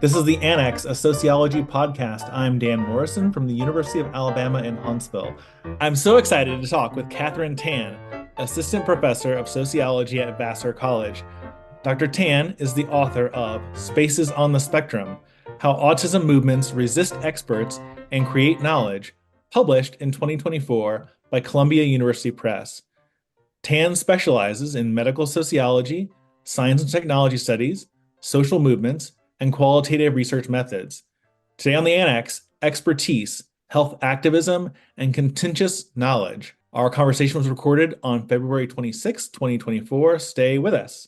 This is the Annex, a sociology podcast. I'm Dan Morrison from the University of Alabama in Huntsville. I'm so excited to talk with Catherine Tan, Assistant Professor of Sociology at Vassar College. Dr. Tan is the author of Spaces on the Spectrum: How Autism Movements Resist Experts and Create Knowledge, published in 2024 by Columbia University Press. Tan specializes in medical sociology, science and technology studies, social movements, and qualitative research methods. Today on the Annex, expertise, health activism, and contentious knowledge. Our conversation was recorded on February 26, 2024. Stay with us.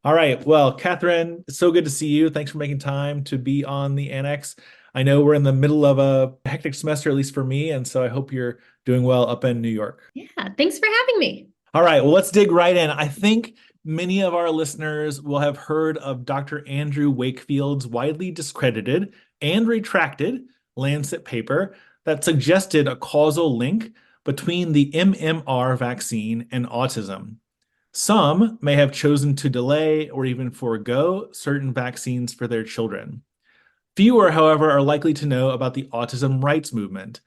All right. Well, Catherine, it's so good to see you. Thanks for making time to be on the Annex. I know we're in the middle of a hectic semester, at least for me, and so I hope you're doing well up in New York. Yeah, thanks for having me. All right. Well, let's dig right in. I think many of our listeners will have heard of Dr. Andrew Wakefield's widely discredited and retracted Lancet paper that suggested a causal link between the MMR vaccine and autism. Some may have chosen to delay or even forego certain vaccines for their children. Fewer, however, are likely to know about the autism rights movement.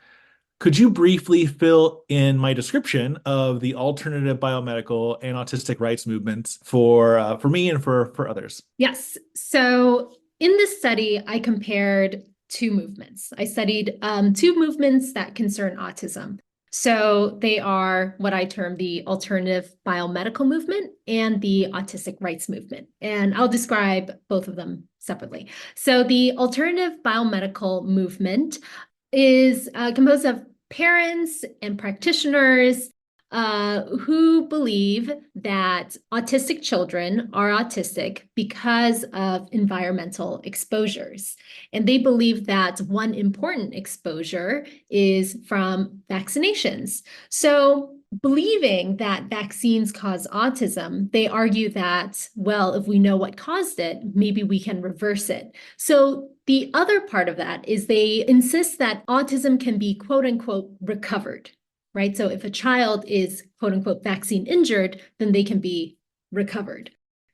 Could you briefly fill in my description of the alternative biomedical and autistic rights movements for me and for others? Yes. So in this study, I compared two movements. I studied two movements that concern autism. So they are what I term the alternative biomedical movement and the autistic rights movement. And I'll describe both of them separately. So the alternative biomedical movement is composed of parents and practitioners who believe that autistic children are autistic because of environmental exposures. And they believe that one important exposure is from vaccinations. So believing that vaccines cause autism, they argue that, well, if we know what caused it, maybe we can reverse it. So the other part of that is they insist that autism can be quote unquote recovered, right? So if a child is quote unquote vaccine injured, then they can be recovered.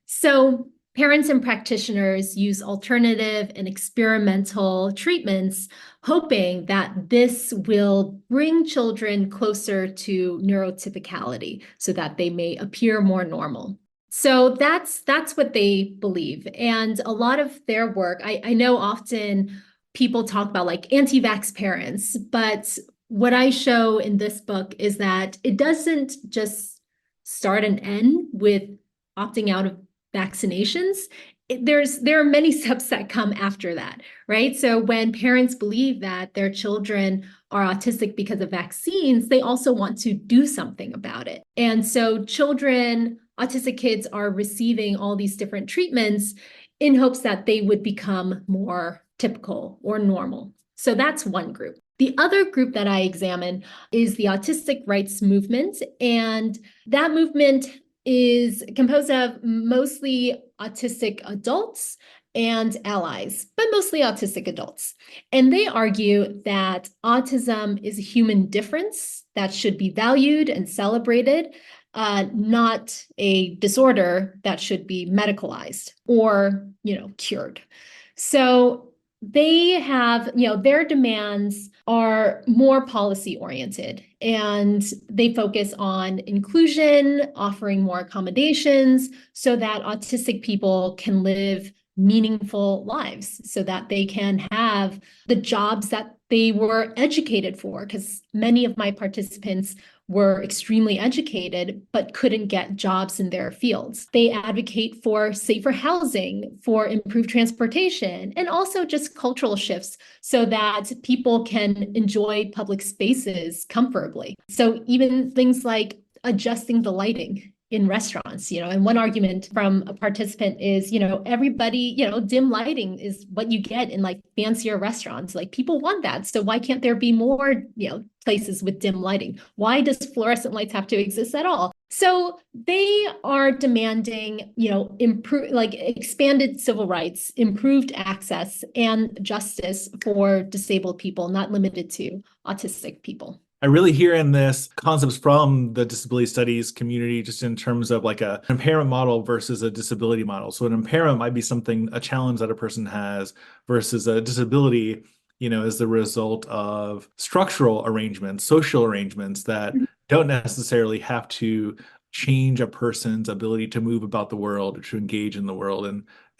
So parents and practitioners use alternative and experimental treatments, hoping that this will bring children closer to neurotypicality so that they may appear more normal. So that's what they believe. And a lot of their work, I know often people talk about like anti-vax parents, but what I show in this book is that it doesn't just start and end with opting out of vaccinations. There are many steps that come after that, right? So when parents believe that their children are autistic because of vaccines, they also want to do something about it. And so autistic kids are receiving all these different treatments in hopes that they would become more typical or normal. So that's one group. The other group that I examine is the autistic rights movement, and that movement is composed of mostly autistic adults and allies, but mostly autistic adults. And they argue that autism is a human difference that should be valued and celebrated, not a disorder that should be medicalized or, cured. So they have, their demands are more policy oriented, and they focus on inclusion, offering more accommodations so that autistic people can live meaningful lives, so that they can have the jobs that they were educated for, because many of my participants were extremely educated but couldn't get jobs in their fields. They advocate for safer housing, for improved transportation, and also just cultural shifts so that people can enjoy public spaces comfortably. So even things like adjusting the lighting in restaurants, and one argument from a participant is, everybody, dim lighting is what you get in like fancier restaurants. Like people want that. So why can't there be more, places with dim lighting? Why does fluorescent lights have to exist at all? So they are demanding, expanded civil rights, improved access, and justice for disabled people, not limited to autistic people. I really hear in this concepts from the disability studies community, just in terms of like a an impairment model versus a disability model. So an impairment might be something, a challenge that a person has versus a disability, is the result of structural arrangements, social arrangements that don't necessarily have to change a person's ability to move about the world or to engage in the world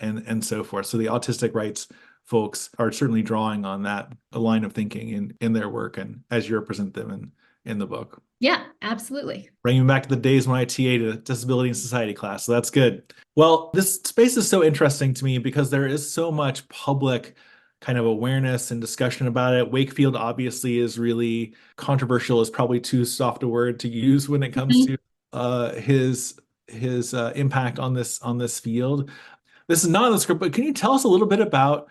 and so forth. So the autistic rights folks are certainly drawing on that line of thinking in their work and as you represent them in the book. Yeah, absolutely. Bringing me back to the days when I TA'd a disability and society class. So that's good. Well, this space is so interesting to me because there is so much public kind of awareness and discussion about it. Wakefield obviously is really controversial, is probably too soft a word to use when it comes to Mhm. his impact on this field. This is not in the script, but can you tell us a little bit about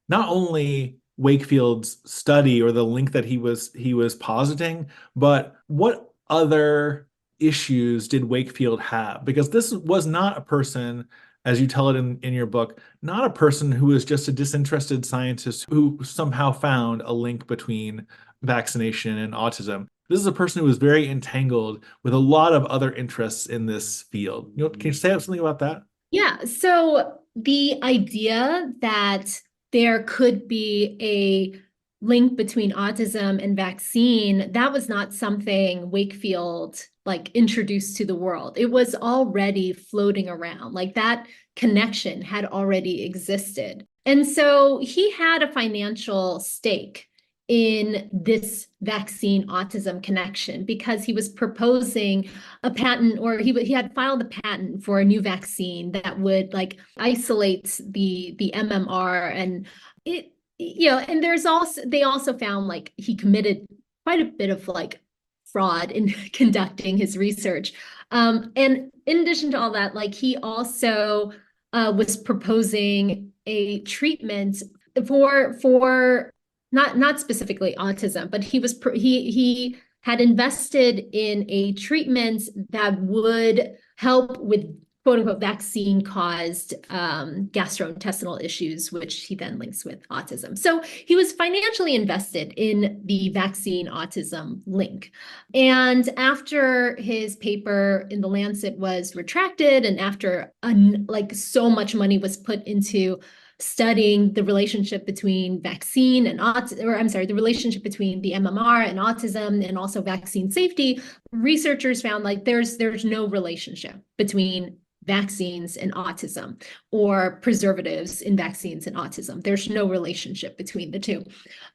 not only Wakefield's study or the link that he was positing, but what other issues did Wakefield have? Because this was not a person, as you tell it in your book, not a person who was just a disinterested scientist who somehow found a link between vaccination and autism. This is a person who was very entangled with a lot of other interests in this field. Can you say something about that? Yeah, so the idea that there could be a link between autism and vaccine, that was not something Wakefield like introduced to the world. It was already floating around. Like that connection had already existed. And so he had a financial stake in this vaccine autism connection because he was proposing a patent, or he had filed a patent for a new vaccine that would like isolate the MMR. And it, and there's also, they also found like he committed quite a bit of like fraud in conducting his research. And in addition to all that, like he also was proposing a treatment for not specifically autism, but he had invested in a treatment that would help with quote unquote vaccine caused gastrointestinal issues, which he then links with autism. So he was financially invested in the vaccine autism link. And after his paper in the Lancet was retracted, and after like so much money was put into studying the relationship between vaccine and the relationship between the MMR and autism and also vaccine safety, researchers found like there's no relationship between vaccines and autism or preservatives in vaccines and autism. There's no relationship between the two.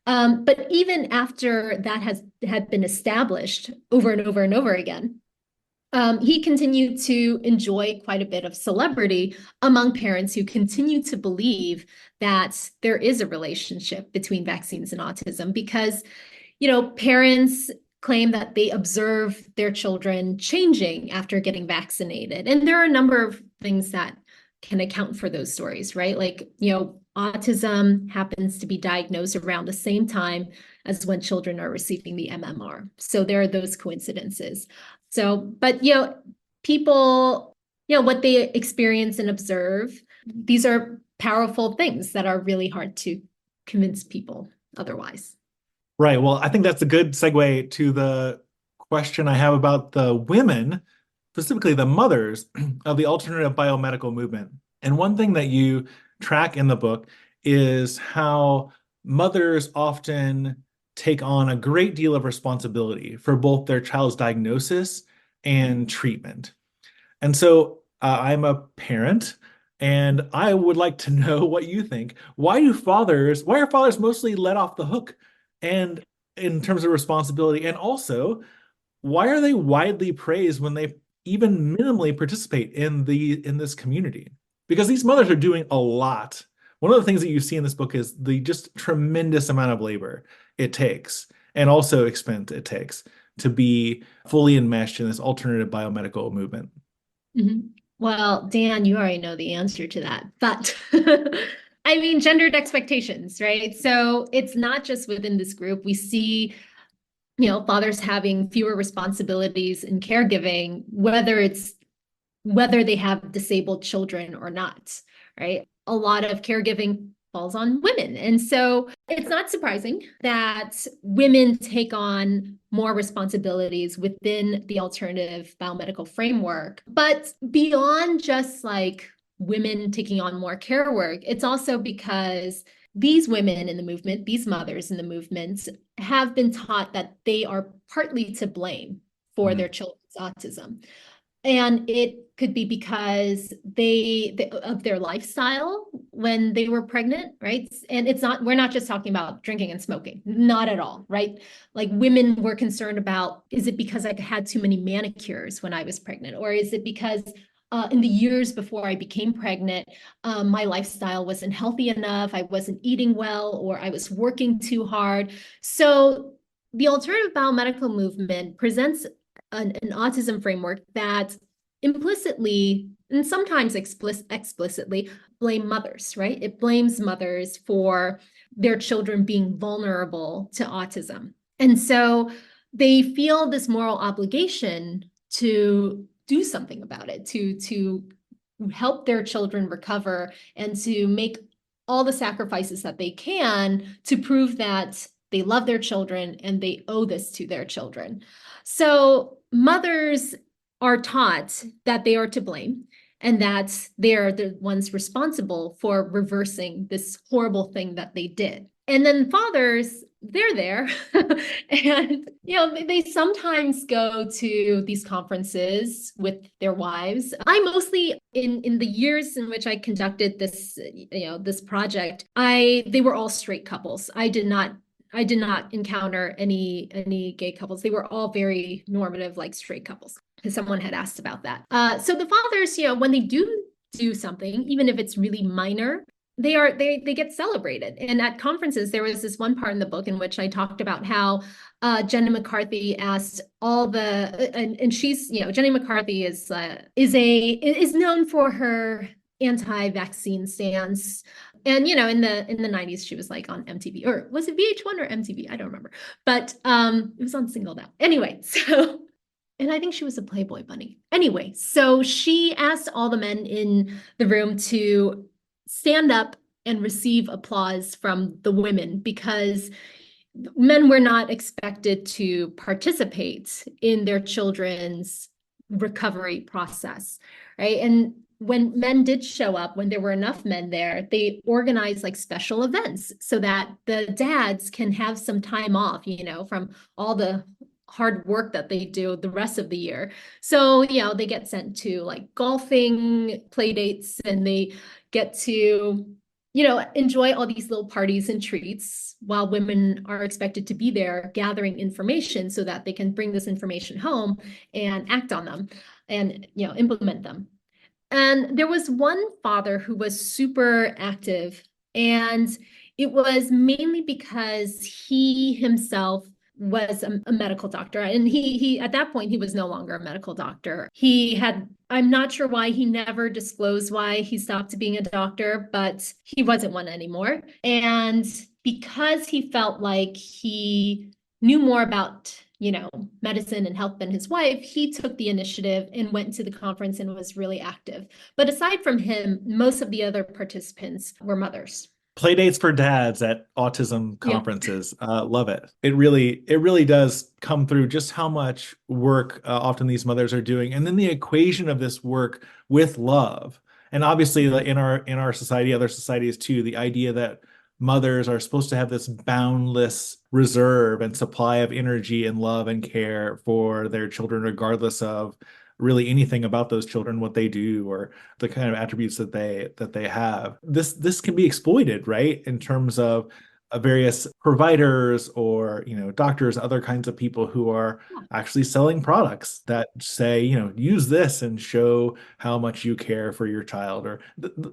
But even after that had been established over and over and over again, he continued to enjoy quite a bit of celebrity among parents who continue to believe that there is a relationship between vaccines and autism because, parents claim that they observe their children changing after getting vaccinated. And there are a number of things that can account for those stories, right? Like, autism happens to be diagnosed around the same time as when children are receiving the MMR. So there are those coincidences. So, but people, what they experience and observe, these are powerful things that are really hard to convince people otherwise. Right. Well, I think that's a good segue to the question I have about the women, specifically the mothers of the alternative biomedical movement. And one thing that you track in the book is how mothers often take on a great deal of responsibility for both their child's diagnosis and treatment. And so I'm a parent and I would like to know what you think. Why are fathers mostly let off the hook? And in terms of responsibility, and also why are they widely praised when they even minimally participate in this community? Because these mothers are doing a lot. One of the things that you see in this book is the just tremendous amount of labor it takes and also expense it takes to be fully enmeshed in this alternative biomedical movement. Mhm. Well, Dan, you already know the answer to that, but I mean, gendered expectations, right? So it's not just within this group. We see, fathers having fewer responsibilities in caregiving, whether they have disabled children or not, right? A lot of caregiving falls on women. And so It's not surprising that women take on more responsibilities within the alternative biomedical framework. But beyond just like women taking on more care work, it's also because these women in the movement, these mothers in the movement, have been taught that they are partly to blame for Mm, their children's autism. And it could be because of their lifestyle when they were pregnant, right? And it's not, we're not just talking about drinking and smoking, not at all, right? Like women were concerned about, is it because I had too many manicures when I was pregnant? Or is it because in the years before I became pregnant, my lifestyle wasn't healthy enough, I wasn't eating well, or I was working too hard. So the alternative biomedical movement presents an autism framework that implicitly and sometimes explicitly blame mothers, right? It blames mothers for their children being vulnerable to autism. And so they feel this moral obligation to do something about it, to help their children recover and to make all the sacrifices that they can to prove that they love their children and they owe this to their children. So mothers are taught that they are to blame and that they are the ones responsible for reversing this horrible thing that they did. And then fathers, they're there. And, they sometimes go to these conferences with their wives. I mostly, in the years in which I conducted this, this project, they were all straight couples. I did not encounter any gay couples. They were all very normative, like straight couples. Because someone had asked about that. So the fathers, when they do something, even if it's really minor, they get celebrated. And at conferences, there was this one part in the book in which I talked about how Jenny McCarthy asked all the and she's Jenny McCarthy is known for her anti-vaccine stance. And in the 90s, she was like on MTV, or was it VH1 or MTV? I don't remember. But it was on Singled Out. Anyway, so and I think she was a Playboy bunny. Anyway, so she asked all the men in the room to stand up and receive applause from the women because men were not expected to participate in their children's recovery process, right? And when men did show up, when there were enough men there, they organized like special events so that the dads can have some time off, from all the hard work that they do the rest of the year. So, they get sent to like golfing play dates and they get to enjoy all these little parties and treats while women are expected to be there gathering information so that they can bring this information home and act on them and, implement them. And there was one father who was super active, and it was mainly because he himself was a medical doctor. And he at that point, he was no longer a medical doctor. I'm not sure why he never disclosed why he stopped being a doctor, but he wasn't one anymore. And because he felt like he knew more about medicine and health than his wife, he took the initiative and went to the conference and was really active. But aside from him, most of the other participants were mothers. Playdates for dads at autism Yeah. conferences. Love it. It really does come through just how much work often these mothers are doing, and then the equation of this work with love. And obviously, like, in our society, other societies too, the idea that mothers are supposed to have this boundless reserve and supply of energy and love and care for their children, regardless of really anything about those children, what they do, or the kind of attributes that they have. This can be exploited, right? In terms of various providers or doctors, other kinds of people who are actually selling products that say, use this and show how much you care for your child. Or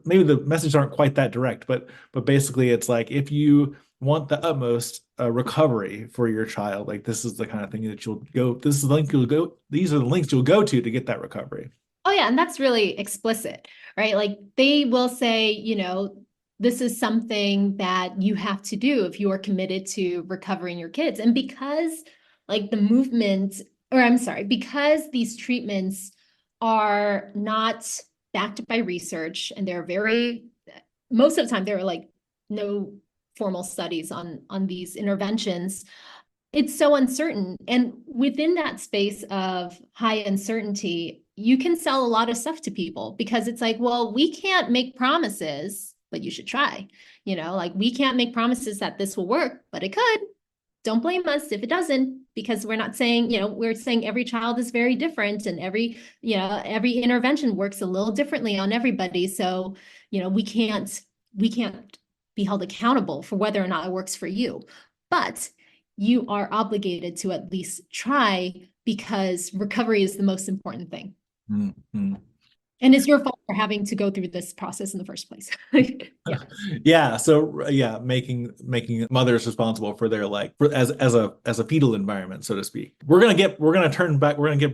maybe the messages aren't quite that direct, but basically it's like, if you want the utmost recovery for your child, like, this is the kind of thing that you'll go. This is the link you'll go. These are the links you'll go to get that recovery. Oh, yeah. And that's really explicit, right? Like they will say, this is something that you have to do if you are committed to recovering your kids. And because, like, the movement, or I'm sorry, because these treatments are not backed by research and they're most of the time, they're like no formal studies on these interventions, it's so uncertain. And within that space of high uncertainty, you can sell a lot of stuff to people because it's like, well, we can't make promises, but you should try. Like we can't make promises that this will work, but it could. Don't blame us if it doesn't, because we're not saying, we're saying every child is very different and every intervention works a little differently on everybody. So, we can't be held accountable for whether or not it works for you. But you are obligated to at least try because recovery is the most important thing. Mm-hmm. And it's your fault for having to go through this process in the first place. Yeah. Yeah. So yeah, making mothers responsible for their as a fetal environment, so to speak. We're gonna get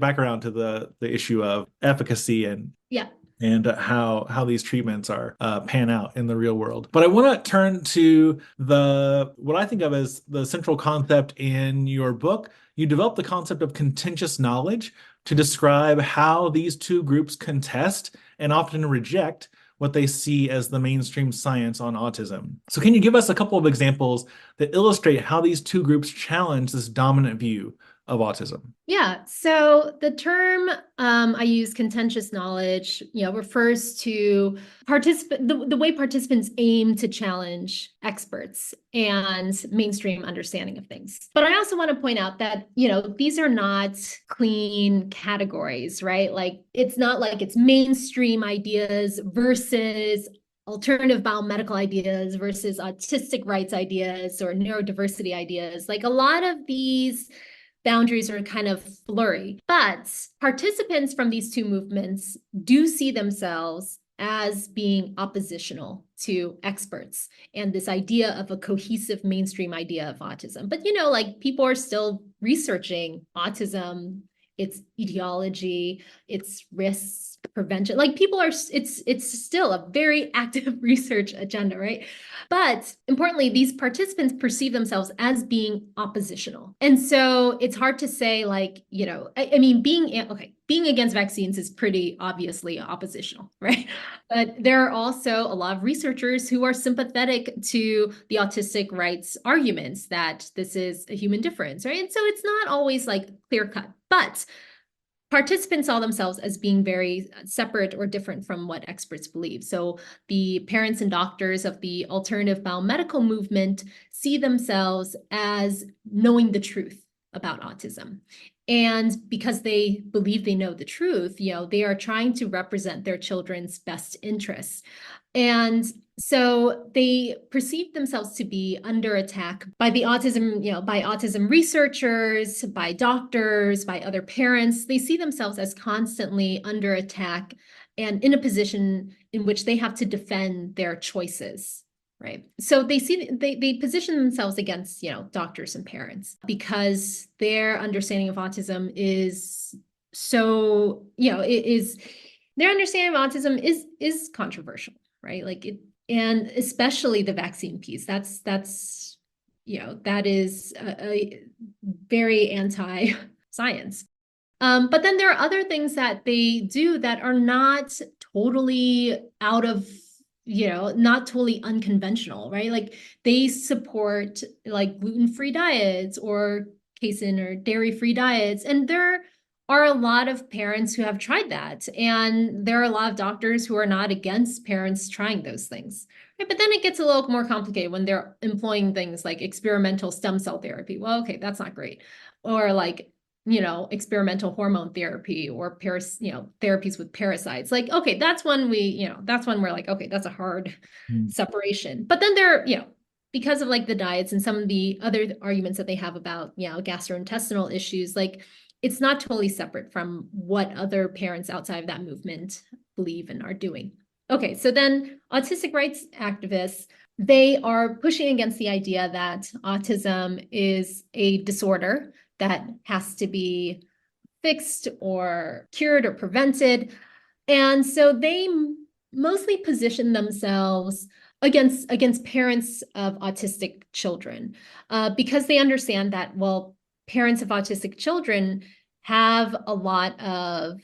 back around to the issue of efficacy Yeah. and how these treatments are pan out in the real world. But I want to turn to what I think of as the central concept in your book. You developed the concept of contentious knowledge to describe how these two groups contest and often reject what they see as the mainstream science on autism. So can you give us a couple of examples that illustrate how these two groups challenge this dominant view of autism? Yeah, so the term I use, contentious knowledge, refers to the way participants aim to challenge experts and mainstream understanding of things. But I also want to point out that, these are not clean categories, right? Like it's not like it's mainstream ideas versus alternative biomedical ideas versus autistic rights ideas or neurodiversity ideas. Like a lot of these boundaries are kind of blurry. But participants from these two movements do see themselves as being oppositional to experts and this idea of a cohesive mainstream idea of autism. But, like people are still researching autism, its etiology, its risks, prevention. Like people are, it's still a very active research agenda, right? But importantly, these participants perceive themselves as being oppositional. And so it's hard to say, like, I mean, being against vaccines is pretty obviously oppositional, right? But there are also a lot of researchers who are sympathetic to the autistic rights arguments that this is a human difference, right? And so it's not always like clear cut, but participants saw themselves as being very separate or different from what experts believe. So the parents and doctors of the alternative biomedical movement see themselves as knowing the truth about autism. And because they believe they know the truth, they are trying to represent their children's best interests. And so they perceive themselves to be under attack by by autism researchers, by doctors, by other parents. They see themselves as constantly under attack and in a position in which they have to defend their choices. Right. So they position themselves against, doctors and parents because their understanding of autism is so, their understanding of autism is controversial, right? Like it, and especially the vaccine piece. That is a very anti-science. But then there are other things that they do that are not totally out of, not totally unconventional, right? Like they support like gluten-free diets or casein or dairy-free diets. And there are a lot of parents who have tried that. And there are a lot of doctors who are not against parents trying those things. Right? But then it gets a little more complicated when they're employing things like experimental stem cell therapy. Well, okay, that's not great. Or like, experimental hormone therapy or therapies with parasites. Like, okay, that's when we're like, okay, that's a hard separation. But then because of like the diets and some of the other arguments that they have about, gastrointestinal issues, like it's not totally separate from what other parents outside of that movement believe and are doing. Okay, so then autistic rights activists, they are pushing against the idea that autism is a disorder that has to be fixed or cured or prevented. And so they mostly position themselves against parents of autistic children because they understand that, well, parents of autistic children have a lot of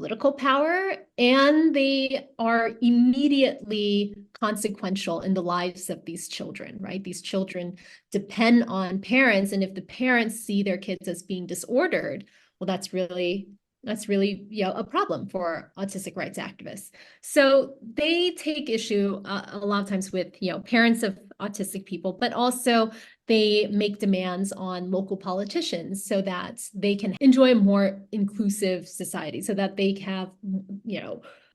political power, and they are immediately consequential in the lives of these children, right? These children depend on parents, and if the parents see their kids as being disordered, well, that's really a problem for autistic rights activists. So they take issue a lot of times with parents of autistic people, but also they make demands on local politicians so that they can enjoy a more inclusive society, so that they have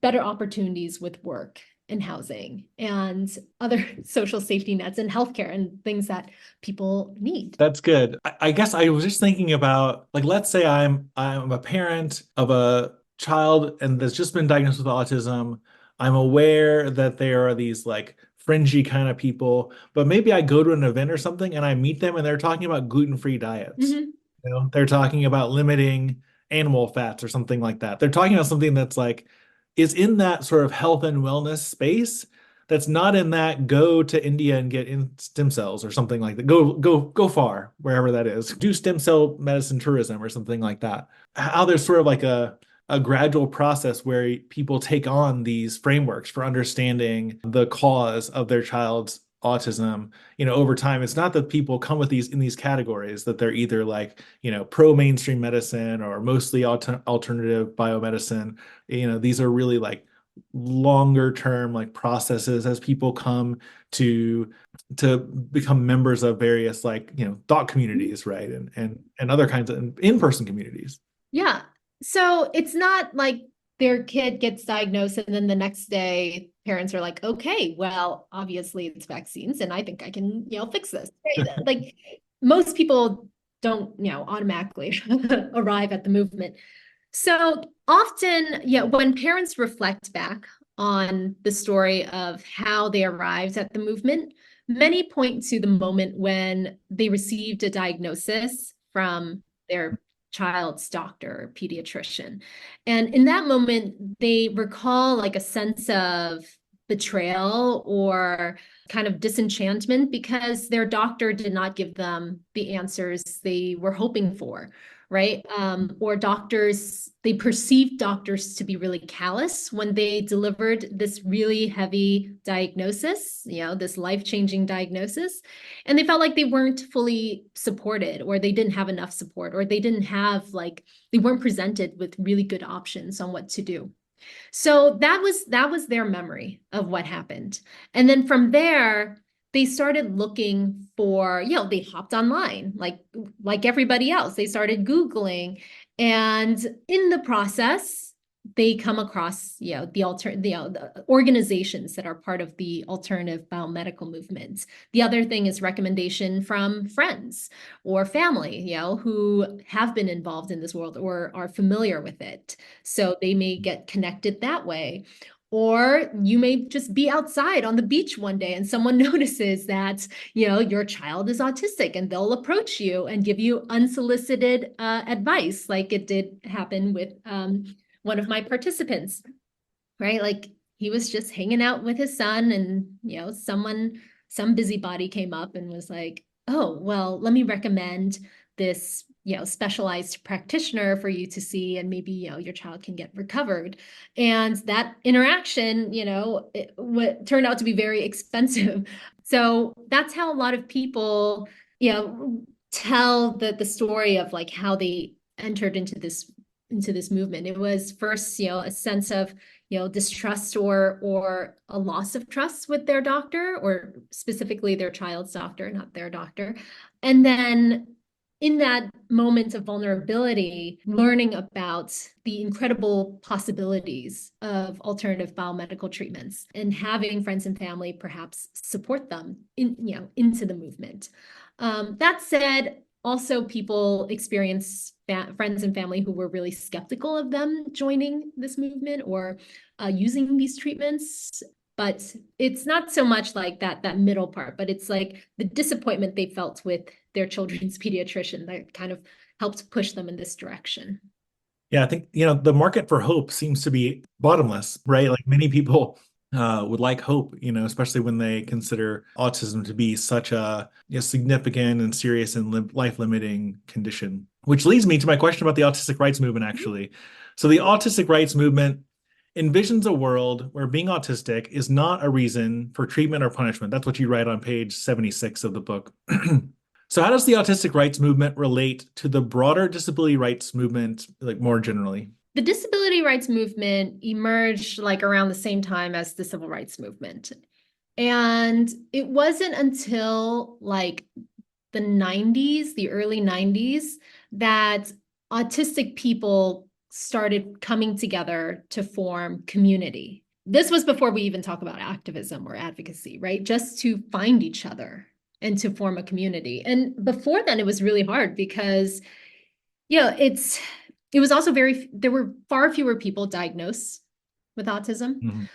better opportunities with work and housing and other social safety nets and healthcare and things that people need. That's good. I guess I was just thinking about like let's say I'm a parent of a child and that's just been diagnosed with autism. I'm aware that there are these like fringy kind of people, but maybe I go to an event or something and I meet them and they're talking about gluten-free diets. Mhm. They're talking about limiting animal fats or something like that. They're talking about something that's like is in that sort of health and wellness space that's not in that go to India and get in stem cells or something like that. Go far, wherever that is. Do stem cell medicine tourism or something like that. How there's sort of like a gradual process where people take on these frameworks for understanding the cause of their child's autism, over time. It's not that people come with these in these categories that they're either like, pro mainstream medicine or mostly alternative biomedicine. These are really like longer term like processes as people come to to become members of various like thought communities, right, and other kinds of in-person communities. Yeah. So it's not like their kid gets diagnosed and then the next day parents are like, okay, well, obviously it's vaccines and I think I can, fix this. Right? Like most people don't, automatically arrive at the movement. So often, when parents reflect back on the story of how they arrived at the movement, many point to the moment when they received a diagnosis from their child's doctor or pediatrician. And in that moment, they recall like a sense of betrayal or kind of disenchantment because their doctor did not give them the answers they were hoping for, right? Or they perceived doctors to be really callous when they delivered this really heavy diagnosis, this life-changing diagnosis. And they felt like they weren't fully supported, or they didn't have enough support, or they weren't presented with really good options on what to do. So that was their memory of what happened. And then from there, they started looking for, they hopped online like everybody else. They started Googling, and in the process, they come across, the organizations that are part of the alternative biomedical movement. The other thing is recommendation from friends or family, who have been involved in this world or are familiar with it. So they may get connected that way. Or you may just be outside on the beach one day and someone notices that, your child is autistic, and they'll approach you and give you unsolicited advice, like it did happen with one of my participants, right? Like he was just hanging out with his son and, some busybody came up and was like, oh, well, let me recommend this, specialized practitioner for you to see, and maybe, your child can get recovered. And that interaction, turned out to be very expensive. So that's how a lot of people, tell the story of like how they entered into this movement. It was first, a sense of, distrust or a loss of trust with their doctor, or specifically their child's doctor, not their doctor. And then in that moment of vulnerability, learning about the incredible possibilities of alternative biomedical treatments and having friends and family perhaps support them into the movement. That said, also people experience friends and family who were really skeptical of them joining this movement or using these treatments. But it's not so much like that middle part, but it's like the disappointment they felt with their children's pediatrician that kind of helped push them in this direction. Yeah, I think, the market for hope seems to be bottomless, right? Like many people would like hope, especially when they consider autism to be such a significant and serious and life-limiting condition. which leads me to my question about the autistic rights movement, actually. So the autistic rights movement envisions a world where being autistic is not a reason for treatment or punishment. That's what you write on page 76 of the book. So how does the autistic rights movement relate to the broader disability rights movement, like more generally? The disability rights movement emerged like around the same time as the civil rights movement. And it wasn't until like the 90s, the early 90s, that autistic people started coming together to form community. This was before we even talk about activism or advocacy, right? Just to find each other and to form a community. And before then, it was really hard because, it was also there were far fewer people diagnosed with autism. Mhm.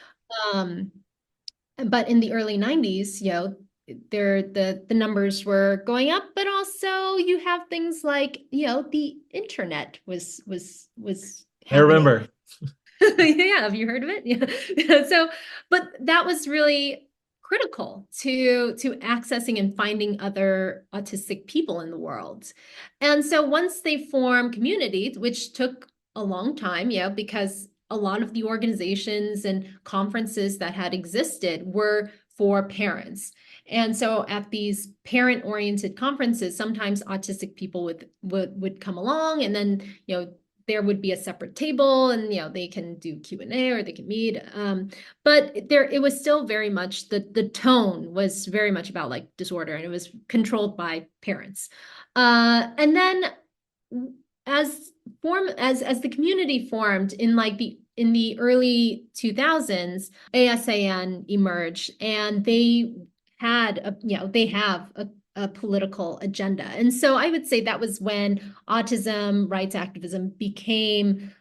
Um, but in the early 90s, the numbers were going up, but also you have things like, the internet was I happening. remember. Yeah, have you heard of it? Yeah. So, but that was really critical to accessing and finding other autistic people in the world. And so once they form communities, which took a long time, because a lot of the organizations and conferences that had existed were for parents. And so at these parent-oriented conferences, sometimes autistic people would come along, and then, there would be a separate table, and they can do Q&A or they can meet. But it was still very much the tone was very much about like disorder, and it was controlled by parents. And then as the community formed in like the early 2000s, ASAN emerged, and they have a political agenda. And so I would say that was when autism rights activism became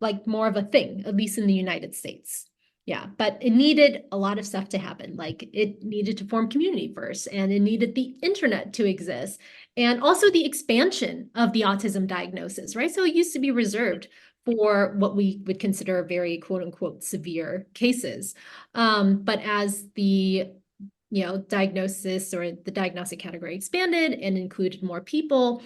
like more of a thing, at least in the United States. Yeah, but it needed a lot of stuff to happen. Like it needed to form community first, and it needed the internet to exist, and also the expansion of the autism diagnosis, right? So it used to be reserved for what we would consider very quote unquote severe cases. But as the diagnosis or the diagnostic category expanded and included more people,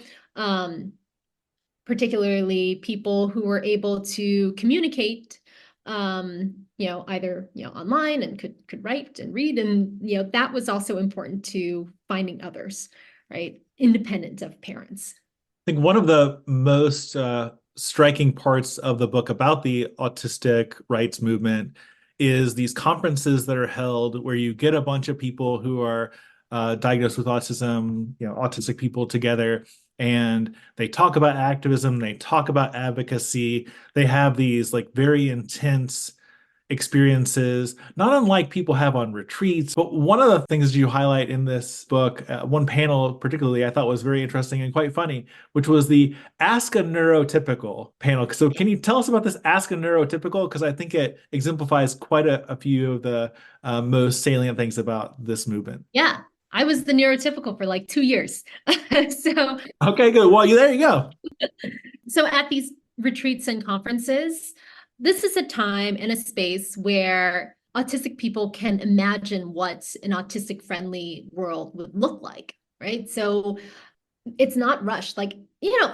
particularly people who were able to communicate, either, online and could write and read. And, that was also important to finding others, right? Independent of parents. I think one of the most striking parts of the book about the autistic rights movement is these conferences that are held where you get a bunch of people who are diagnosed with autism, autistic people together, and they talk about activism, they talk about advocacy, they have these like very intense experiences, not unlike people have on retreats. But one of the things you highlight in this book, one panel particularly, I thought was very interesting and quite funny, which was the Ask a Neurotypical panel. So, can you tell us about this Ask a Neurotypical? Because I think it exemplifies quite a few of the most salient things about this movement. Yeah, I was the neurotypical for like 2 years. So Okay, good. Well, there you go. So at these retreats and conferences, this is a time and a space where autistic people can imagine what an autistic friendly world would look like, right? So it's not rushed. Like,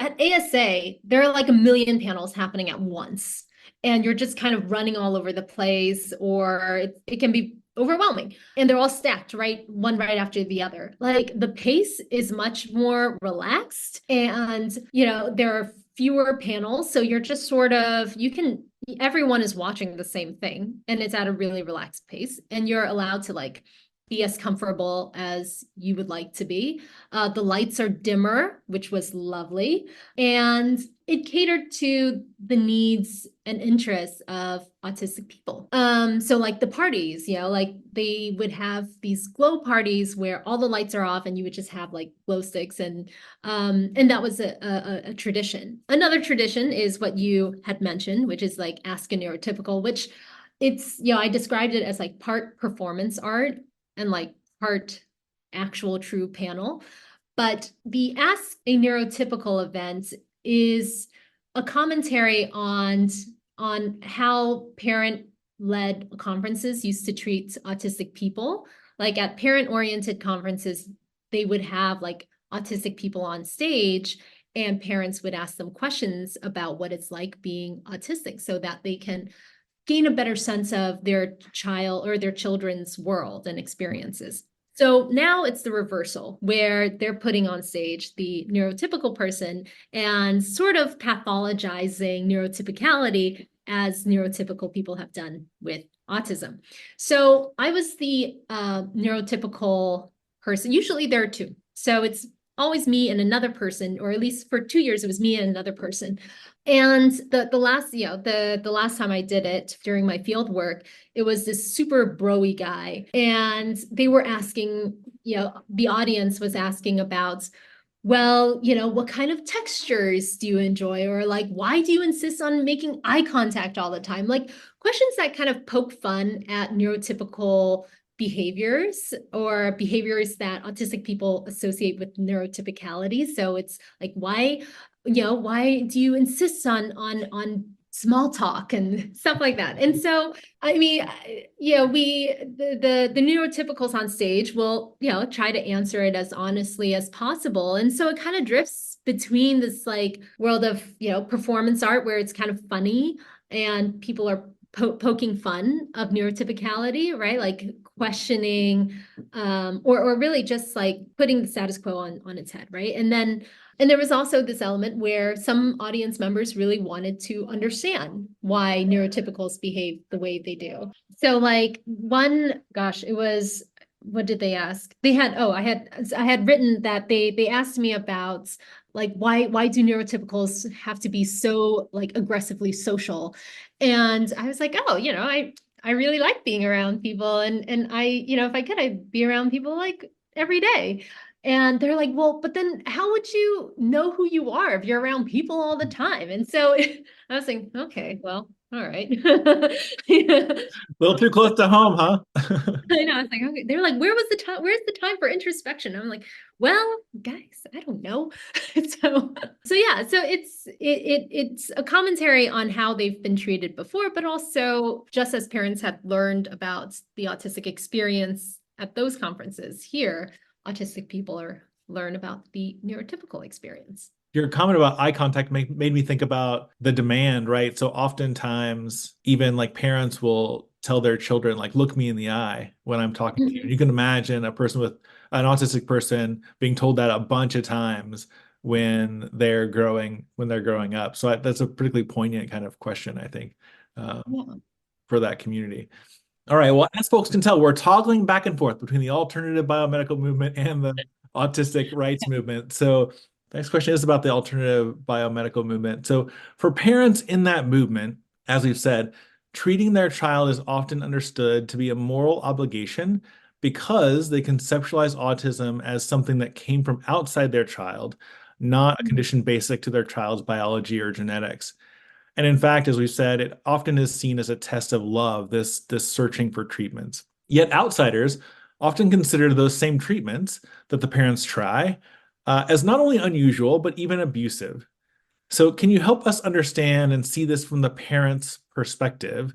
at ASA, there are like a million panels happening at once, and you're just kind of running all over the place, or it can be overwhelming. And they're all stacked, right? One right after the other. Like the pace is much more relaxed, and, there are fewer panels. So you're just sort of, everyone is watching the same thing, and it's at a really relaxed pace, and you're allowed to like be as comfortable as you would like to be. The lights are dimmer, which was lovely. And it catered to the needs and interests of autistic people. So like the parties, like they would have these glow parties where all the lights are off and you would just have like glow sticks. And that was a tradition. Another tradition is what you had mentioned, which is like Ask a Neurotypical, which I described it as like part performance art and like part actual true panel. But the Ask a Neurotypical event is a commentary on how parent-led conferences used to treat autistic people. Like at parent-oriented conferences, they would have like autistic people on stage, and parents would ask them questions about what it's like being autistic so that they can gain a better sense of their child or their children's world and experiences. So now it's the reversal where they're putting on stage the neurotypical person and sort of pathologizing neurotypicality as neurotypical people have done with autism. So I was the neurotypical person. Usually there are two. So it's always me and another person, or at least for 2 years, it was me and another person. And the last, the last time I did it during my field work, it was this super broy guy. And they were asking, the audience was asking about, well, what kind of textures do you enjoy? Or like, why do you insist on making eye contact all the time? Like questions that kind of poke fun at neurotypical behaviors or behaviors that autistic people associate with neurotypicality. So it's like, why do you insist on small talk and stuff like that? And so, I mean, the neurotypicals on stage will, try to answer it as honestly as possible. And so it kind of drifts between this like world of, performance art where it's kind of funny and people are poking fun of neurotypicality, right? Like questioning, or really just like putting the status quo on its head, right? And there was also this element where some audience members really wanted to understand why neurotypicals behave the way they do. So like it was, what did they ask? I had written that they asked me about like why do neurotypicals have to be so like aggressively social? And I was like, oh, I really like being around people and I, if I could, I'd be around people like every day. And they're like, well, but then how would you know who you are if you're around people all the time? And so I was like, okay, well, all right. Yeah. A little too close to home, huh? I know. I was like, okay. They're like, where was the time? Where's the time for introspection? I'm like, well, guys, I don't know. So, so yeah. So it's a commentary on how they've been treated before, but also just as parents have learned about the autistic experience at those conferences here, autistic people learn about the neurotypical experience. Your comment about eye contact made me think about the demand, right? So oftentimes, even like parents will tell their children, like, look me in the eye when I'm talking to you. And Mhm. you can imagine a person with an autistic person being told that a bunch of times when they're growing up. So that's a particularly poignant kind of question, I think, Yeah. for that community. All right. Well, as folks can tell, we're toggling back and forth between the alternative biomedical movement and the autistic rights movement. So, the next question is about the alternative biomedical movement. So, for parents in that movement, as we've said, treating their child is often understood to be a moral obligation because they conceptualize autism as something that came from outside their child, not a condition basic to their child's biology or genetics. And in fact, as we've said, it often is seen as a test of love, this searching for treatments. Yet outsiders often consider those same treatments that the parents try as not only unusual, but even abusive. So, can you help us understand and see this from the parents' perspective?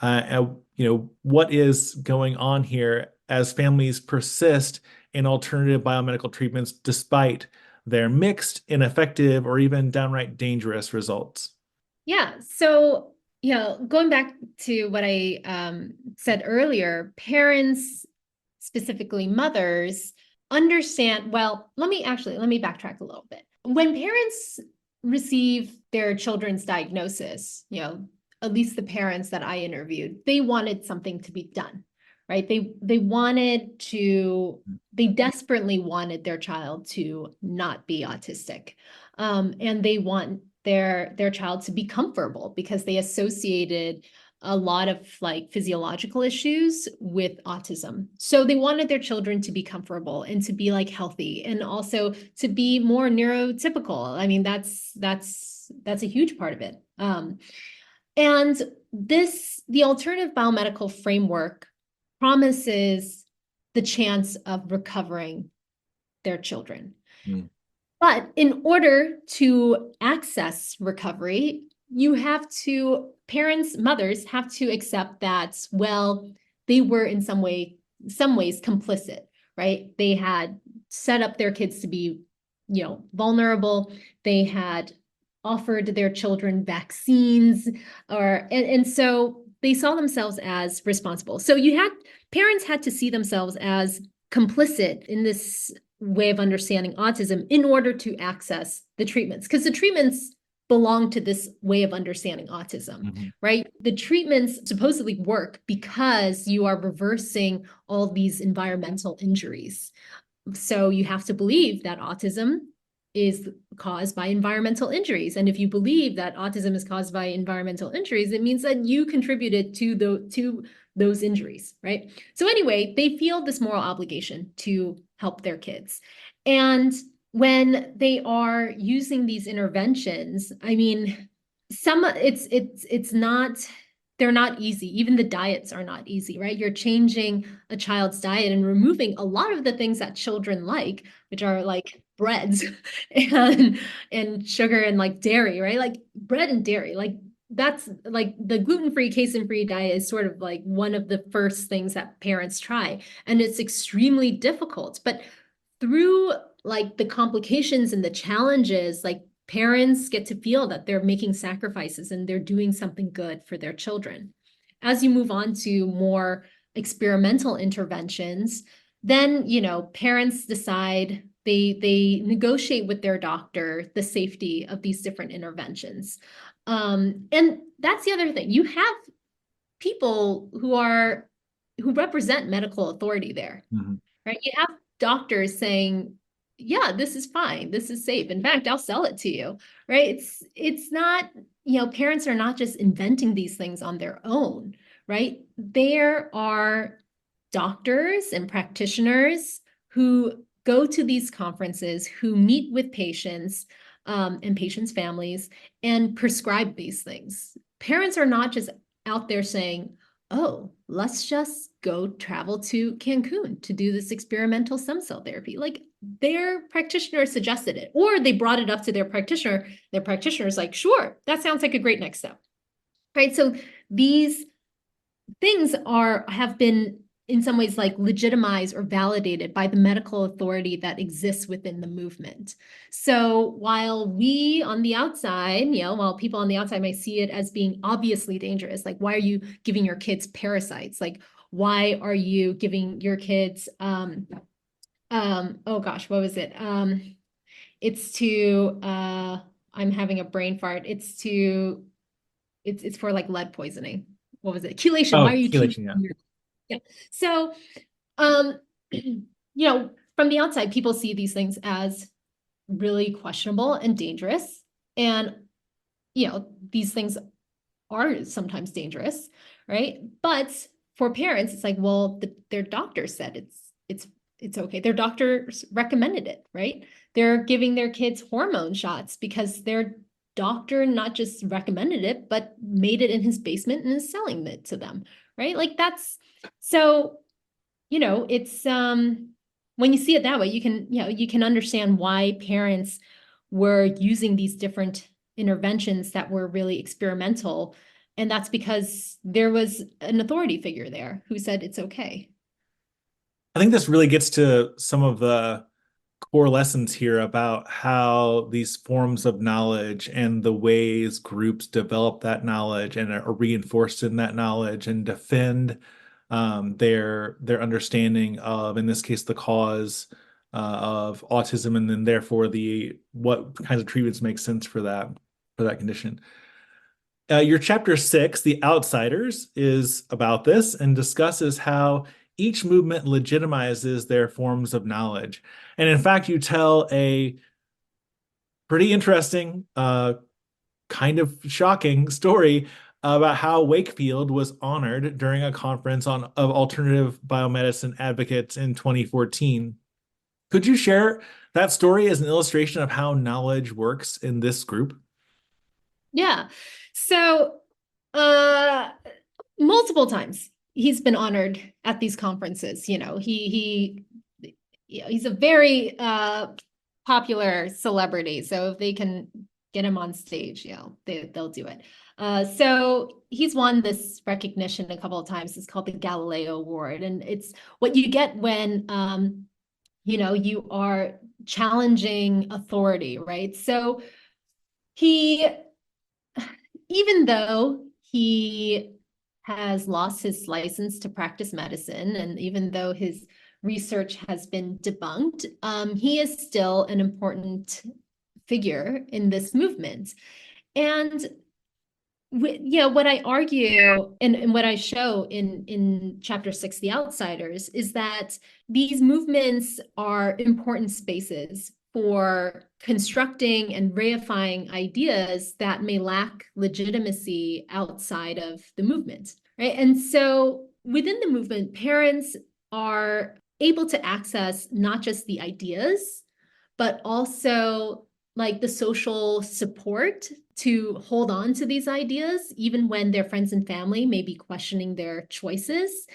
What is going on here as families persist in alternative biomedical treatments despite their mixed, ineffective, or even downright dangerous results? Yeah. So, going back to what I said earlier, parents, specifically mothers, understand. Well, let me backtrack a little bit. When parents receive their children's diagnosis, at least the parents that I interviewed, they wanted something to be done, right? They desperately wanted their child to not be autistic. And they want their child to be comfortable because they associated a lot of like physiological issues with autism. So they wanted their children to be comfortable and to be like healthy and also to be more neurotypical. I mean, that's a huge part of it. And the alternative biomedical framework promises the chance of recovering their children. Mm. But in order to access recovery, mothers have to accept that, well, they were in some ways complicit, right? They had set up their kids to be vulnerable. They had offered their children vaccines, and so they saw themselves as responsible. So parents had to see themselves as complicit in this way of understanding autism in order to access the treatments, because the treatments belong to this way of understanding autism, right? The treatments supposedly work because you are reversing all these environmental injuries. So you have to believe that autism is caused by environmental injuries. And if you believe that autism is caused by environmental injuries, it means that you contributed to those injuries, right? So anyway, they feel this moral obligation to help their kids. And when they are using these interventions, I mean, it's not, they're not easy. Even the diets are not easy, right? You're changing a child's diet and removing a lot of the things that children like, which are like breads and sugar and like dairy, right? Like bread and dairy, like that's like the gluten-free, casein-free diet is sort of like one of the first things that parents try. And it's extremely difficult. But through like the complications and the challenges, like parents get to feel that they're making sacrifices and they're doing something good for their children. As you move on to more experimental interventions, then, parents decide, they negotiate with their doctor the safety of these different interventions. And that's the other thing. You have people who represent medical authority there, right? You have doctors saying, yeah, this is fine, this is safe, in fact, I'll sell it to you, right? It's not, parents are not just inventing these things on their own, right? There are doctors and practitioners who go to these conferences, who meet with patients and patients' families and prescribe these things. Parents are not just out there saying, oh, let's just go travel to Cancun to do this experimental stem cell therapy. Like their practitioner suggested it, or they brought it up to their practitioner. Their practitioner is like, sure, that sounds like a great next step. Right. So these things have been in some ways like legitimized or validated by the medical authority that exists within the movement. So while we on the outside, while people on the outside might see it as being obviously dangerous, like why are you giving your kids parasites? Like why are you giving your kids oh gosh, what was it? It's to I'm having a brain fart. It's for like lead poisoning. What was it? Chelation. Why Oh, are you chelation, chelating yeah. your yeah. So, um, from the outside, people see these things as really questionable and dangerous. And, these things are sometimes dangerous, right? But for parents, it's like, well, their doctor said it's okay. Their doctors recommended it, right? They're giving their kids hormone shots because their doctor not just recommended it, but made it in his basement and is selling it to them, right? Like that's so, it's when you see it that way, you can understand why parents were using these different interventions that were really experimental. And that's because there was an authority figure there who said it's okay. I think this really gets to some of the core lessons here about how these forms of knowledge and the ways groups develop that knowledge and are reinforced in that knowledge and defend their understanding of, in this case, the cause of autism, and then therefore the what kinds of treatments make sense for that condition. Your chapter 6, The Outsiders, is about this and discusses how each movement legitimizes their forms of knowledge. And in fact, you tell a pretty interesting, kind of shocking story about how Wakefield was honored during a conference of alternative biomedicine advocates in 2014. Could you share that story as an illustration of how knowledge works in this group? Yeah. So, uh, multiple times he's been honored at these conferences. He's a very popular celebrity. So if they can get him on stage, they'll do it. So he's won this recognition a couple of times. It's called the Galileo Award, and it's what you get when you are challenging authority, right? So he, even though he has lost his license to practice medicine, and even though his research has been debunked, he is still an important figure in this movement. And what I argue and what I show in chapter 6, The Outsiders, is that these movements are important spaces for constructing and reifying ideas that may lack legitimacy outside of the movement, right? And so within the movement, parents are able to access not just the ideas, but also like the social support to hold on to these ideas, even when their friends and family may be questioning their choices.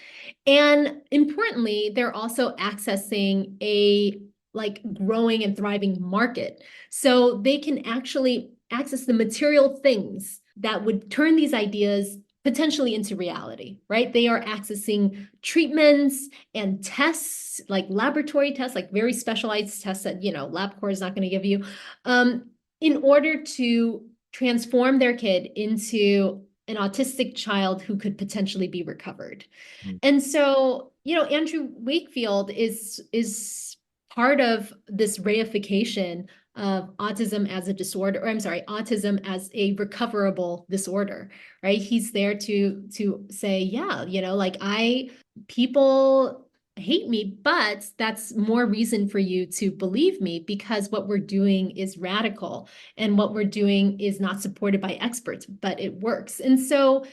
And importantly, they're also accessing a like growing and thriving market. So they can actually access the material things that would turn these ideas potentially into reality, right? They are accessing treatments and tests, like laboratory tests, like very specialized tests that, LabCorp is not going to give you, in order to transform their kid into an autistic child who could potentially be recovered. Mm. And so, Andrew Wakefield is part of this reification of autism as a disorder, or I'm sorry, autism as a recoverable disorder, right? He's there to say, yeah, people hate me, but that's more reason for you to believe me, because what we're doing is radical and what we're doing is not supported by experts, but it works. And so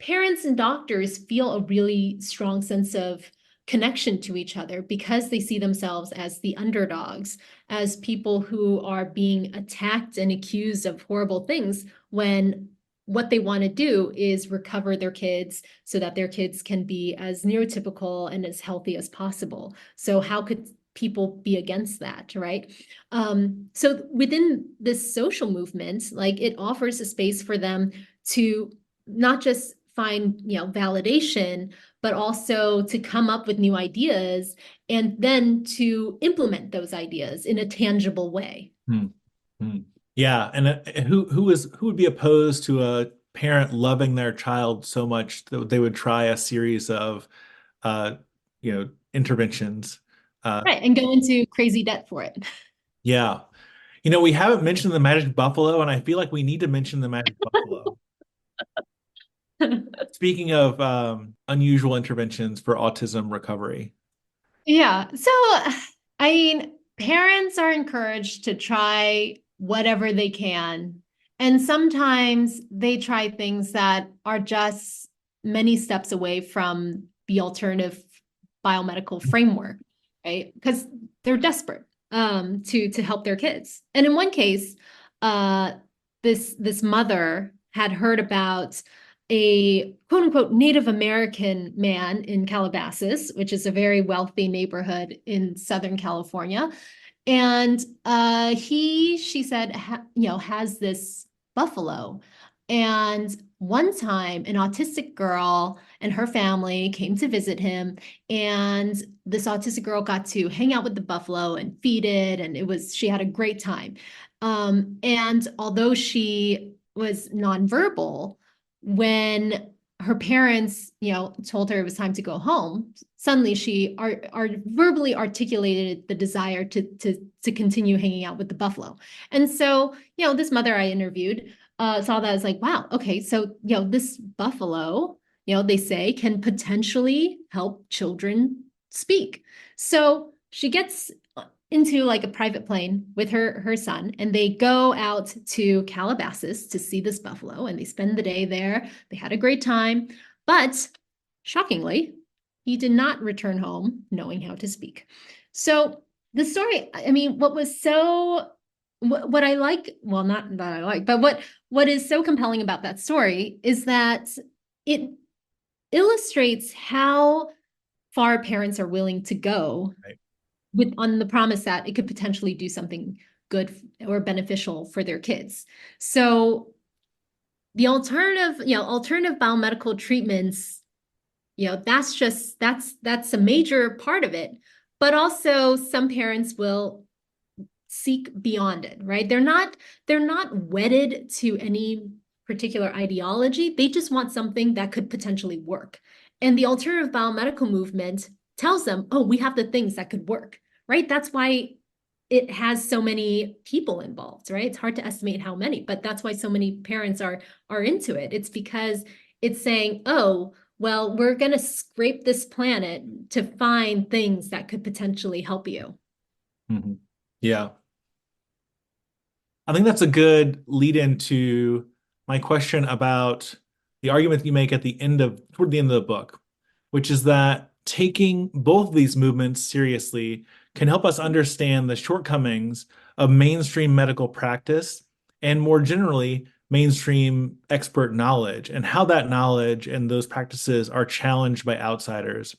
parents and doctors feel a really strong sense of connection to each other because they see themselves as the underdogs, as people who are being attacked and accused of horrible things, when what they want to do is recover their kids so that their kids can be as neurotypical and as healthy as possible. So how could people be against that, right? So within this social movement, like, it offers a space for them to not just find, validation, but also to come up with new ideas and then to implement those ideas in a tangible way. Hmm. Hmm. Yeah, and who would be opposed to a parent loving their child so much that they would try a series of interventions? Right, and go into crazy debt for it. Yeah. We haven't mentioned the magic buffalo, and I feel like we need to mention the magic buffalo. Speaking of unusual interventions for autism recovery. Yeah. So, I mean, parents are encouraged to try whatever they can. And sometimes they try things that are just many steps away from the alternative biomedical framework, right? Because they're desperate to help their kids. And in one case, uh, this mother had heard about a quote unquote Native American man in Calabasas, which is a very wealthy neighborhood in Southern California. And she said, has this buffalo. And one time, an autistic girl and her family came to visit him, and this autistic girl got to hang out with the buffalo and feed it, and she had a great time. And although she was nonverbal, when her parents, told her it was time to go home, suddenly she verbally articulated the desire to continue hanging out with the buffalo. And so, this mother I interviewed saw that as like, wow, okay, so this buffalo, they say can potentially help children speak. So she gets into like a private plane with her son, and they go out to Calabasas to see this buffalo, and they spend the day there. They had a great time, but shockingly, he did not return home knowing how to speak. So the story, I mean, what I like, well, not that I like, but what is so compelling about that story is that it illustrates how far parents are willing to go, Right. on the promise that it could potentially do something good or beneficial for their kids. So the alternative biomedical treatments, that's a major part of it. But also some parents will seek beyond it, right? They're not wedded to any particular ideology. They just want something that could potentially work. And the alternative biomedical movement tells them, oh, we have the things that could work, right? That's why it has so many people involved, right? It's hard to estimate how many, but that's why so many parents are into it. It's because it's saying, oh, well, we're going to scrape this planet to find things that could potentially help you. Mhm. Yeah. I think that's a good lead into my question about the argument you make toward the end of the book, which is that taking both of these movements seriously can help us understand the shortcomings of mainstream medical practice and more generally mainstream expert knowledge and how that knowledge and those practices are challenged by outsiders.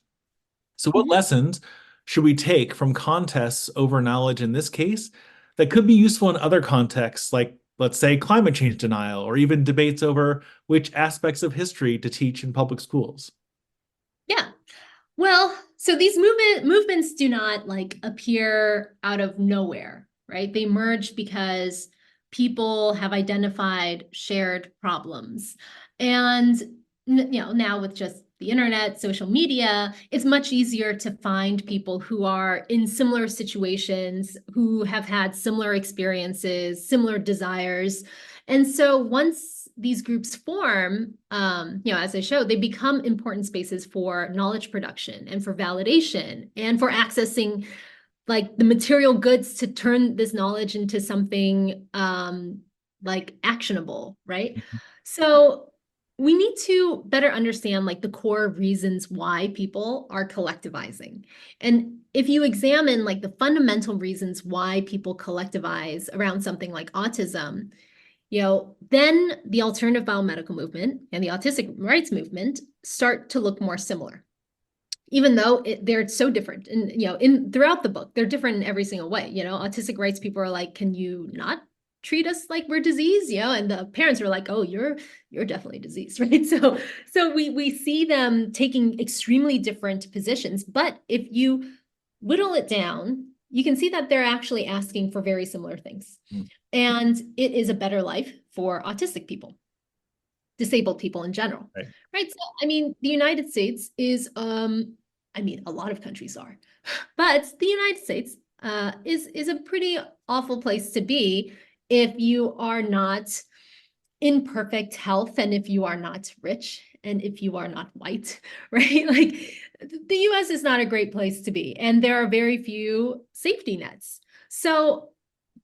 So, what Mhm. lessons should we take from contests over knowledge in this case that could be useful in other contexts, like, let's say, climate change denial, or even debates over which aspects of history to teach in public schools? Yeah. Well, so these movements do not like appear out of nowhere, right? They emerge because people have identified shared problems. And now with just the internet, social media, it's much easier to find people who are in similar situations, who have had similar experiences, similar desires. And so once these groups form, as I showed, they become important spaces for knowledge production and for validation and for accessing like the material goods to turn this knowledge into something like actionable, right? So we need to better understand like the core reasons why people are collectivizing. And if you examine like the fundamental reasons why people collectivize around something like autism, then the alternative biomedical movement and the autistic rights movement start to look more similar, even though they're so different. And, in throughout the book, they're different in every single way. Autistic rights people are like, can you not treat us like we're diseased? And the parents are like, oh, you're definitely diseased, right? So we see them taking extremely different positions. But if you whittle it down, you can see that they're actually asking for very similar things. Mm. And it is a better life for autistic people, disabled people in general, Right. right? So, I mean, the United States is, a lot of countries are, but the United States is a pretty awful place to be if you are not in perfect health and if you are not rich and if you are not white, right? Like the US is not a great place to be, and there are very few safety nets. So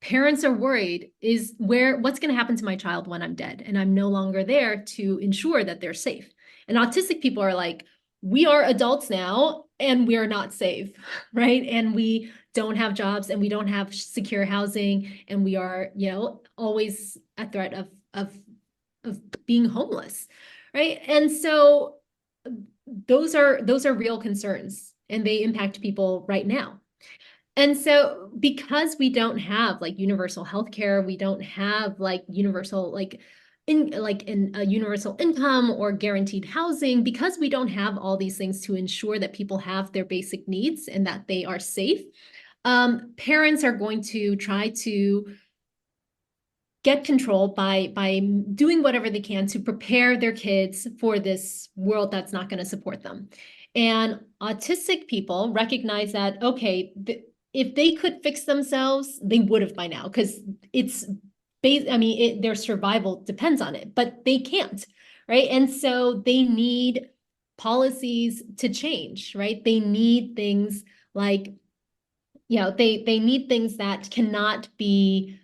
parents are worried is what's going to happen to my child when I'm dead and I'm no longer there to ensure that they're safe. And autistic people are like, we are adults now and we are not safe, right? And we don't have jobs and we don't have secure housing and we are, always at threat of being homeless, right? And so those are real concerns and they impact people right now. And so because we don't have like universal healthcare, we don't have like universal in a universal income or guaranteed housing, because we don't have all these things to ensure that people have their basic needs and that they are safe, parents are going to try to get control by doing whatever they can to prepare their kids for this world that's not going to support them. And autistic people recognize that, okay, if they could fix themselves, they would have by now, because it's their survival depends on it, but they can't, right? And so they need policies to change, right? They need things like, they need things that cannot be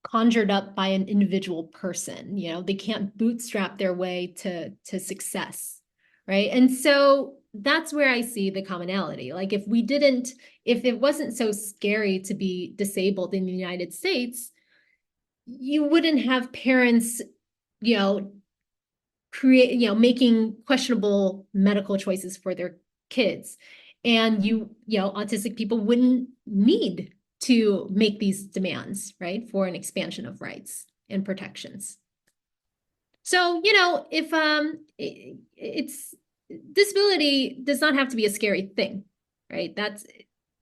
conjured up by an individual person. They can't bootstrap their way to success, right? And so that's where I see the commonality. Like if it wasn't so scary to be disabled in the United States, you wouldn't have parents, you know, making questionable medical choices for their kids. And autistic people wouldn't need to make these demands, right, for an expansion of rights and protections. So, if it's disability does not have to be a scary thing, right? That's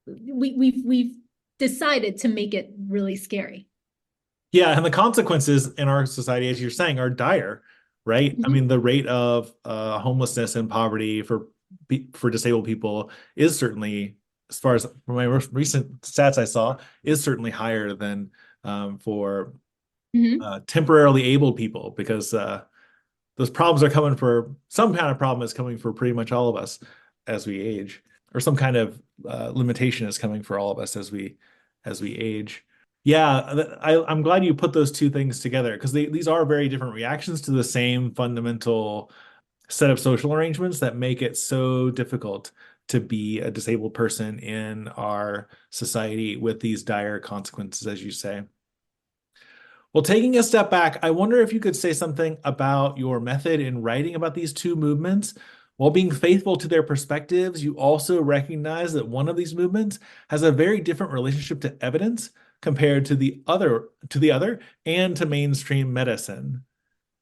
we've decided to make it really scary. Yeah, and the consequences in our society, as you're saying, are dire, right? I Mhm. mean, the rate of homelessness and poverty for disabled people is certainly, as far as from my most recent stats I saw, is certainly higher than for Mhm. temporarily abled people, because those problems are coming for some kind of problem is coming for pretty much all of us as we age, or some kind of limitation is coming for all of us as we age. Yeah, I'm glad you put those two things together, because these are very different reactions to the same fundamental set of social arrangements that make it so difficult to be a disabled person in our society with these dire consequences, as you say. Well, taking a step back, I wonder if you could say something about your method in writing about these two movements. While being faithful to their perspectives, you also recognize that one of these movements has a very different relationship to evidence compared to the other, and to mainstream medicine.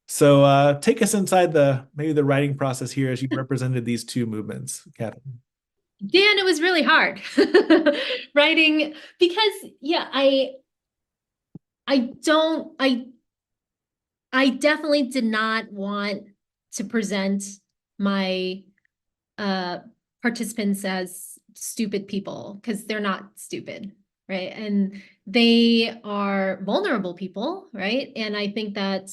So, take us inside the maybe the writing process here as you represented these two movements, Catherine. Dan, it was really hard writing because yeah, I don't I definitely did not want to present my uh participants as stupid people because they're not stupid, right? And they are vulnerable people, right? And I think that,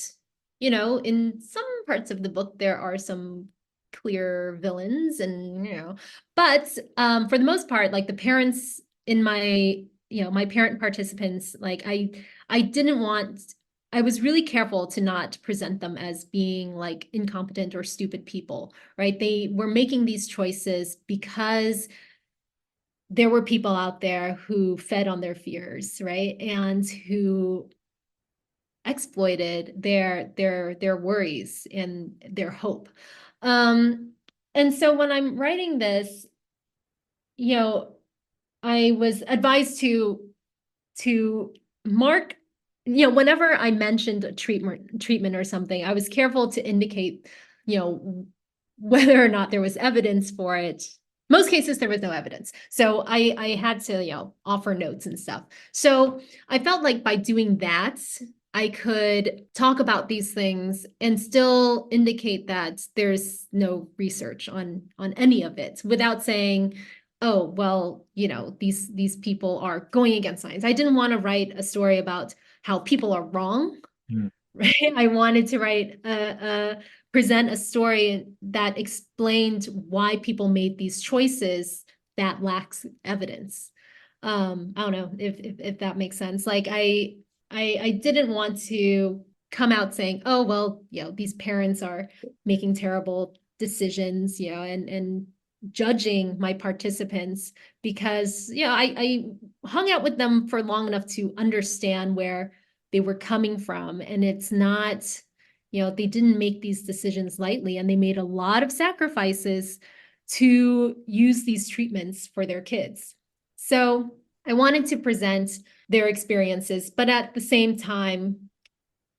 in some parts of the book there are some clear villains and, but for the most part, like the parents in my parent participants, like I didn't want I was really careful to not present them as being like incompetent or stupid people, right? They were making these choices because there were people out there who fed on their fears, right? And who exploited their worries and their hope. Um, and so when I'm writing this, you know, I was advised to mark, whenever I mentioned a treatment or something, I was careful to indicate, whether or not there was evidence for it. Most cases there was no evidence. So I had to, offer notes and stuff. So I felt like by doing that, I could talk about these things and still indicate that there's no research on any of it without saying, oh, well, these people are going against science. I didn't want to write a story about how people are wrong, Hmm. right? I wanted to present a story that explained why people made these choices that lacks evidence. I don't know if that makes sense. Like I didn't want to come out saying, oh, well, these parents are making terrible decisions, and judging my participants because, I hung out with them for long enough to understand where they were coming from. And it's not, they didn't make these decisions lightly, and they made a lot of sacrifices to use these treatments for their kids. So I wanted to present their experiences, but at the same time,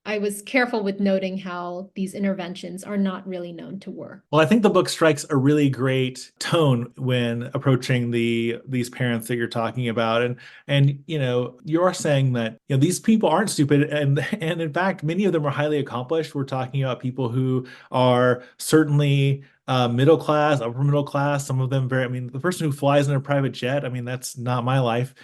I was careful with noting how these interventions are not really known to work. Well, I think the book strikes a really great tone when approaching these parents that you're talking about, and you're saying that these people aren't stupid, and in fact many of them are highly accomplished. We're talking about people who are certainly middle class, upper middle class. Some of them very. I mean, the person who flies in a private jet. I mean, that's not my life.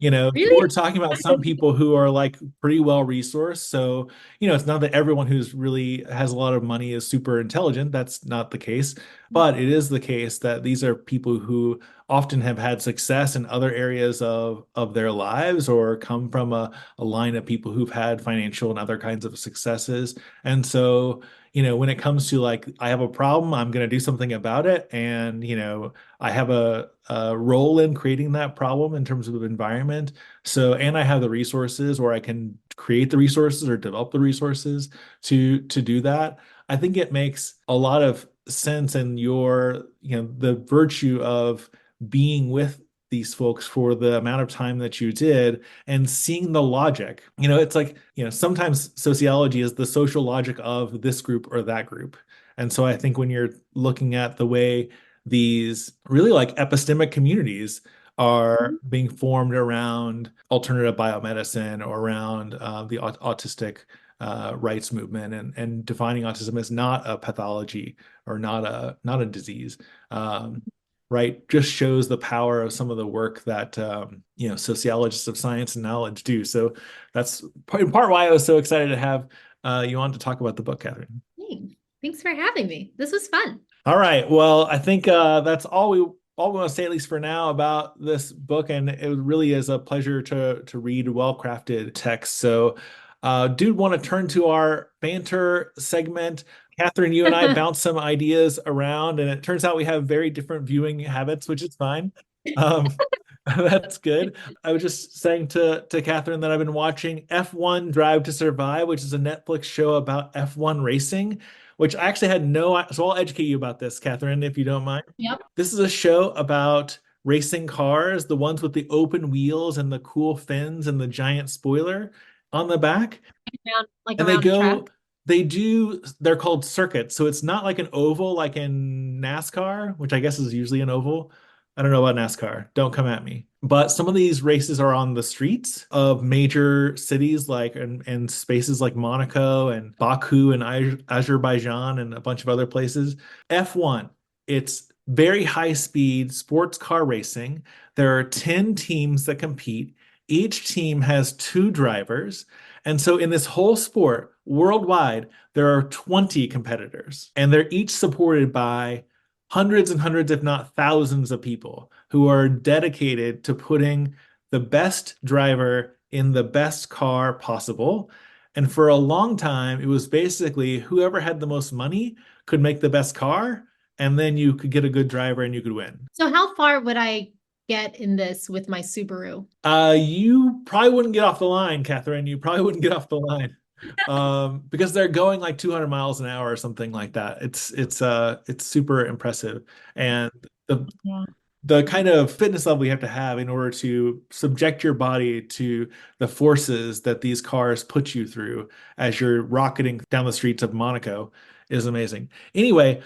So we're Really? talking about some people who are like pretty well resourced. So, it's not that everyone who's really has a lot of money is super intelligent. That's not the case. But it is the case that these are people who often have had success in other areas of their lives, or come from a line of people who've had financial and other kinds of successes. And so, when it comes to like, I have a problem, I'm going to do something about it. And, I have a role in creating that problem in terms of environment. So, and I have the resources, or I can create the resources or develop the resources to do that. I think it makes a lot of sense, in the virtue of being with these folks for the amount of time that you did, and seeing the logic. It's like, sometimes sociology is the social logic of this group or that group. And so I think when you're looking at the way these really like epistemic communities are being formed around alternative biomedicine or around the autistic rights movement and defining autism as not a pathology or not a disease. Um, right, just shows the power of some of the work that sociologists of science and knowledge do. So that's in part why I was so excited to have you on to talk about the book, Catherine. Hey, thanks for having me. This was fun. All right. Well, I think that's all we want to say, at least for now, about this book, and it really is a pleasure to read well-crafted text. So, dude, want to turn to our banter segment. Catherine, you and I bounce some ideas around, and it turns out we have very different viewing habits, which is fine. Um, that's good. I was just saying to Catherine that I've been watching F1 Drive to Survive, which is a Netflix show about F1 racing, which I actually had no, so I'll educate you about this, Catherine, if you don't mind. Yep. This is a show about racing cars, the ones with the open wheels and the cool fins and the giant spoiler on the back. Around, like And they around a go, track. they're called circuits. So it's not like an oval like in NASCAR, which I guess is usually an oval. I don't know about NASCAR. Don't come at me. But some of these races are on the streets of major cities like and spaces like Monaco and Baku and Azerbaijan and a bunch of other places. F1, it's very high speed sports car racing. There are 10 teams that compete. Each team has two drivers. And so in this whole sport, worldwide, there are 20 competitors, and they're each supported by hundreds and hundreds, if not thousands of people who are dedicated to putting the best driver in the best car possible. And for a long time, it was basically whoever had the most money could make the best car, and then you could get a good driver and you could win. So how far would I get in this with my Subaru? You probably wouldn't get off the line, Catherine. You probably wouldn't get off the line. Because they're going like 200 miles an hour or something like that. It's super impressive. And the Yeah. the kind of fitness level you have to have in order to subject your body to the forces that these cars put you through as you're rocketing down the streets of Monaco is amazing. Anyway,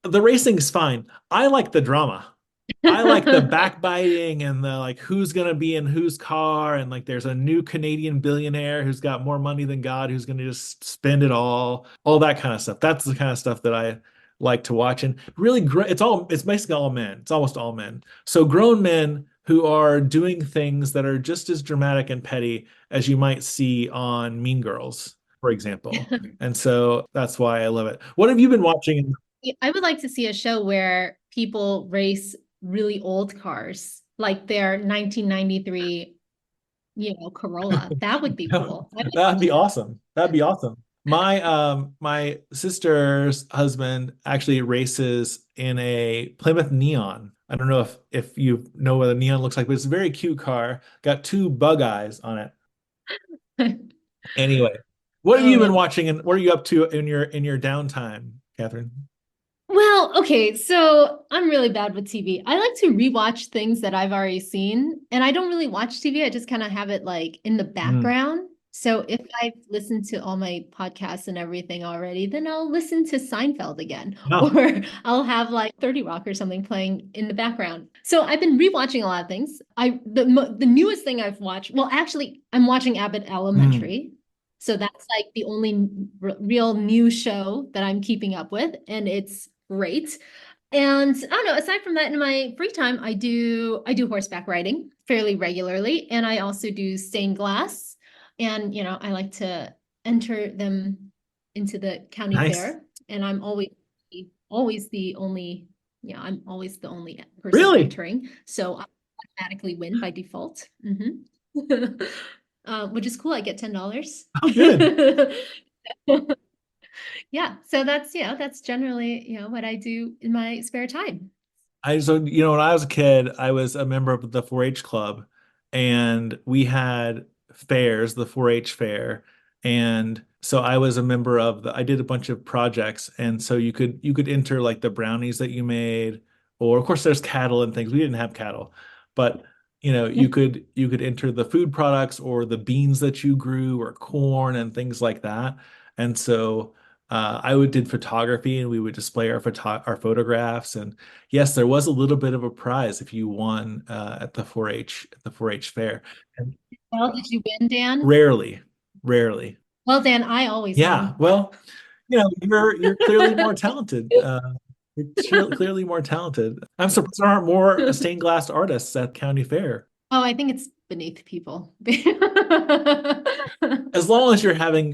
the racing is fine. I like the drama. I like the backbiting and the like who's gonna be in whose car and like there's a new Canadian billionaire who's got more money than God who's gonna just spend it all that kind of stuff. That's the kind of stuff that I like to watch. And really great, it's basically all men. It's almost all men. So grown men who are doing things that are just as dramatic and petty as you might see on Mean Girls, for example. And so that's why I love it. What have you been watching? I would like to see a show where people race really old cars, like their 1993, Corolla. That would be cool. I would That'd watch be that. awesome. That'd be awesome. My sister's husband actually races in a Plymouth Neon. I don't know if you know what a Neon looks like, but it's a very cute car. Got two bug eyes on it. Anyway, what have you been Oh, watching and what are you up to in your downtime, Catherine? well, okay, so I'm really bad with TV. I like to rewatch things that I've already seen, and I don't really watch TV. I just kind of have it like in the Mm. background. So if I've listened to all my podcasts and everything already, then I'll listen to Seinfeld again, or No. I'll have like 30 Rock or something playing in the background. So I've been rewatching a lot of things. The newest thing I've watched, well, actually, I'm watching Abbott Mm. Elementary. So that's like the only real new show that I'm keeping up with, and it's great. And I don't know, aside from that, in my free time, I do horseback riding fairly regularly, and I also do stained glass. And I like to enter them into the county Nice. fair, and I'm always the only, I'm always the only person Really? entering. So I automatically win by default. Which is cool. I get $10. Oh, good. Yeah, so that's generally, what I do in my spare time. When I was a kid, I was a member of the 4-H club, and we had fairs, the 4-H fair, and so I was a member of I did a bunch of projects, and so you could enter like the brownies that you made, or of course there's cattle and things. We didn't have cattle, but you could enter the food products or the beans that you grew or corn and things like that. And so I would did photography, and we would display our photographs. And yes, there was a little bit of a prize if you won at the 4-H fair. And Well, did you win, Dan? rarely, rarely. Well, Dan, I always Yeah, win. well, you're clearly more talented. You're clearly more talented. I'm surprised there aren't more stained glass artists at county fair. Oh, I think it's beneath people. As long as you're having